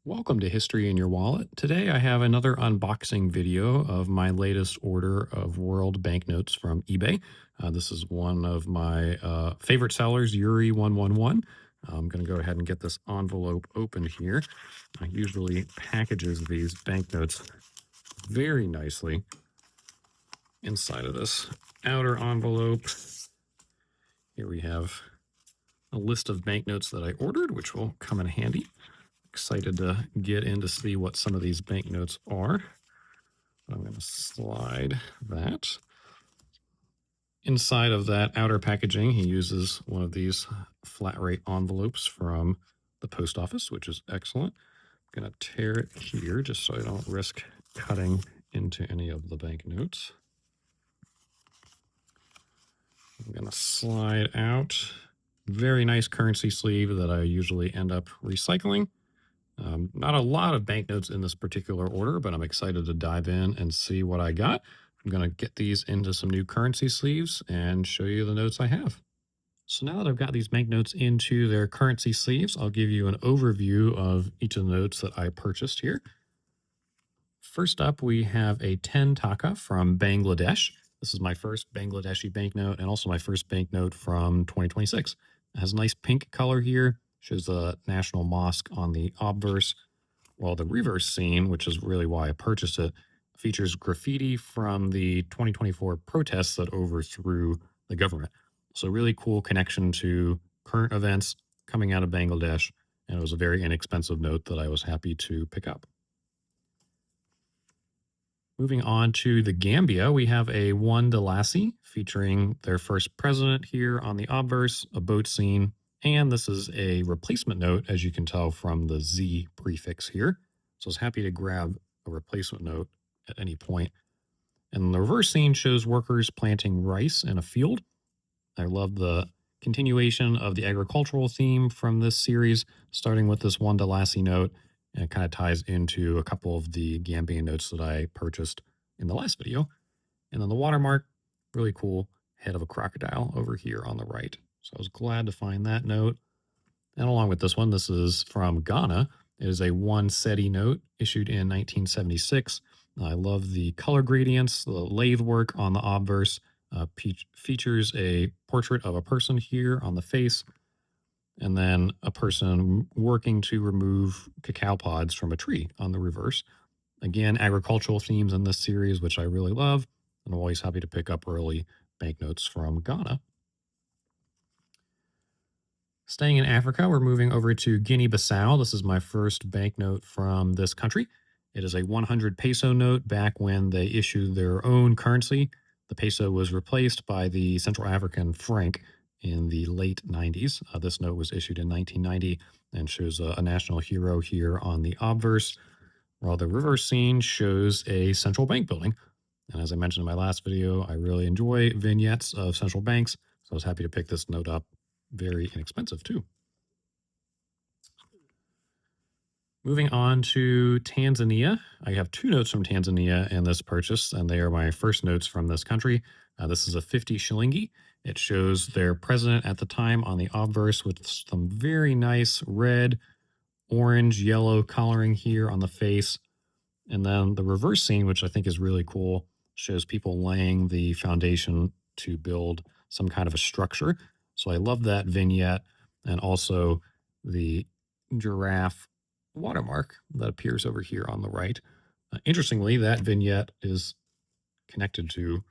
Welcome to History in Your Wallet. Today I have another unboxing video of my latest order of world banknotes from eBay. This is one of my favorite sellers, Yuri111. I'm going to go ahead and get this envelope opened here. I usually packages these banknotes very nicely inside of this outer envelope. Here we have a list of banknotes that I ordered, which will come in handy. Excited to get in to see what some of these banknotes are. I'm going to slide that. Inside of that outer packaging, he uses one of these flat rate envelopes from the post office, which is excellent. I'm going to tear it here just so I don't risk cutting into any of the banknotes. I'm going to slide out. Very nice currency sleeve that I usually end up recycling. Not a lot of banknotes in this particular order, but I'm excited to dive in and see what I got. I'm going to get these into some new currency sleeves and show you the notes I have. So now that I've got these banknotes into their currency sleeves, I'll give you an overview of each of the notes that I purchased here. First up, we have a 10 taka from Bangladesh. This is my first Bangladeshi banknote and also my first banknote from 2026. It has a nice pink color here, shows the National Mosque on the obverse, while the reverse scene, which is really why I purchased it, features graffiti from the 2024 protests that overthrew the government. So really cool connection to current events coming out of Bangladesh, and it was a very inexpensive note that I was happy to pick up. Moving on to the Gambia, we have a one Delassie featuring their first president here on the obverse, a boat scene, and this is a replacement note, as you can tell from the Z prefix here. So I was happy to grab a replacement note at any point. And the reverse scene shows workers planting rice in a field. I love the continuation of the agricultural theme from this series, starting with this one Delassie note. And it kind of ties into a couple of the Gambian notes that I purchased in the last video. And then the watermark, really cool head of a crocodile over here on the right. So I was glad to find that note. And along with this one, this is from Ghana. It is a one SETI note issued in 1976. I love the color gradients, the lathe work on the obverse. Features a portrait of a person here on the face, and then a person working to remove cacao pods from a tree on the reverse. Again, agricultural themes in this series, which I really love, and I'm always happy to pick up early banknotes from Ghana. Staying in Africa, we're moving over to Guinea-Bissau. This is my first banknote from this country. It is a 100 peso note back when they issued their own currency. The peso was replaced by the Central African franc in the late 90s. This note was issued in 1990 and shows a national hero here on the obverse, while the reverse scene shows a central bank building. And as I mentioned in my last video, I really enjoy vignettes of central banks, so I was happy to pick this note up. Very inexpensive, too. Moving on to Tanzania, I have two notes from Tanzania in this purchase, and they are my first notes from this country. This is a 50 shilingi. It shows their president at the time on the obverse with some very nice red, orange, yellow coloring here on the face. And then the reverse scene, which I think is really cool, shows people laying the foundation to build some kind of a structure. So I love that vignette, and also the giraffe watermark that appears over here on the right. Interestingly, that vignette is connected to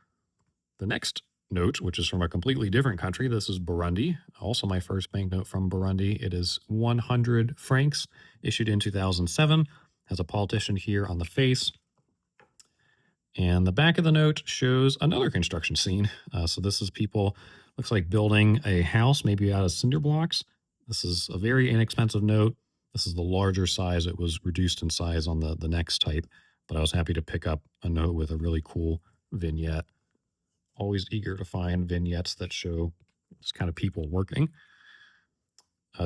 the next note, which is from a completely different country. This is Burundi, also my first banknote from Burundi. It is 100 francs, issued in 2007, has a politician here on the face. And the back of the note shows another construction scene. So this is people, looks like building a house, maybe out of cinder blocks. This is a very inexpensive note. This is the larger size. It was reduced in size on the next type, but I was happy to pick up a note with a really cool vignette. Always eager to find vignettes that show this kind of people working.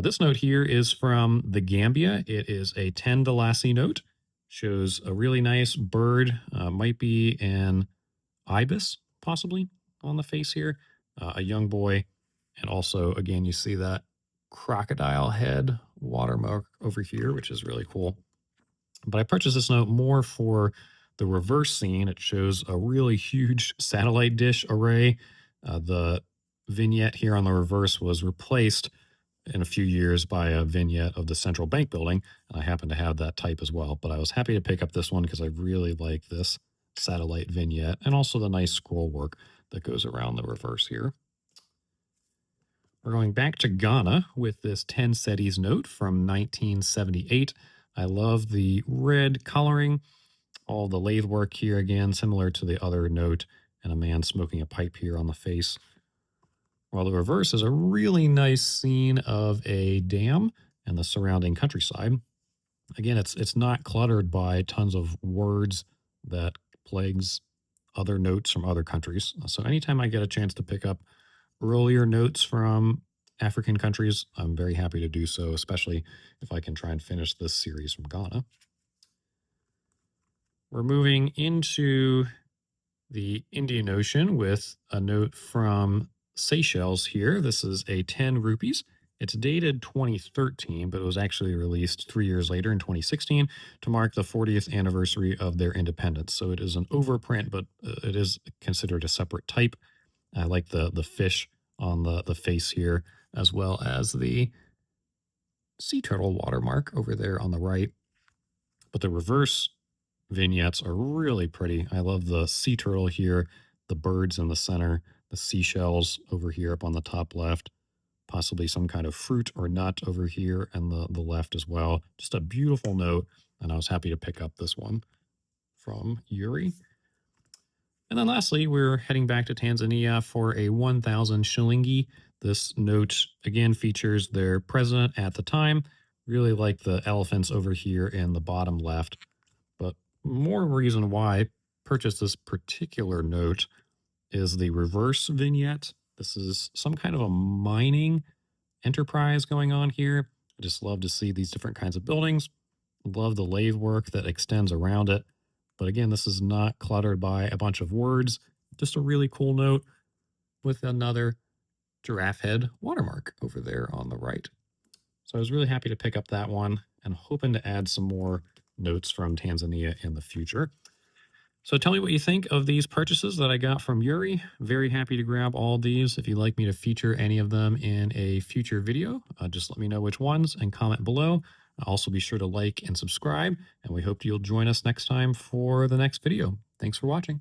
This note here is from the Gambia. It is a 10 Delassie note. Shows a really nice bird, might be an ibis, possibly, on the face here. A young boy. And also, again, you see that crocodile head watermark over here, which is really cool. But I purchased this note more for the reverse scene. It shows a really huge satellite dish array. The vignette here on the reverse was replaced in a few years by a vignette of the central bank building, and I happen to have that type as well. But I was happy to pick up this one because I really like this satellite vignette and also the nice scroll work that goes around the reverse here. We're going back to Ghana with this 10 cedis note from 1978. I love the red coloring, all the lathe work here again, similar to the other note, and a man smoking a pipe here on the face. While the reverse is a really nice scene of a dam and the surrounding countryside. Again, it's not cluttered by tons of words that plagues other notes from other countries. So anytime I get a chance to pick up earlier notes from African countries, I'm very happy to do so, especially if I can try and finish this series from Ghana. We're moving into the Indian Ocean with a note from Seychelles here. This is a 10 rupees. It's dated 2013, but it was actually released 3 years later in 2016 to mark the 40th anniversary of their independence. So it is an overprint, but it is considered a separate type. I like the fish on the face here, as well as the sea turtle watermark over there on the right. But the reverse vignettes are really pretty. I love the sea turtle here, the birds in the center, the seashells over here up on the top left, possibly some kind of fruit or nut over here and the left as well. Just a beautiful note, and I was happy to pick up this one from Yuri. And then lastly, we're heading back to Tanzania for a 1,000 shilingi. This note again features their president at the time. Really like the elephants over here in the bottom left. But more reason why I purchased this particular note is the reverse vignette. This is some kind of a mining enterprise going on here. I just love to see these different kinds of buildings. Love the lathe work that extends around it. But again, this is not cluttered by a bunch of words. Just a really cool note with another giraffe head watermark over there on the right. So I was really happy to pick up that one and hoping to add some more notes from Tanzania in the future. So tell me what you think of these purchases that I got from Yuri. Very happy to grab all these. If you'd like me to feature any of them in a future video, just let me know which ones and comment below. Also be sure to like and subscribe, and we hope you'll join us next time for the next video. Thanks for watching.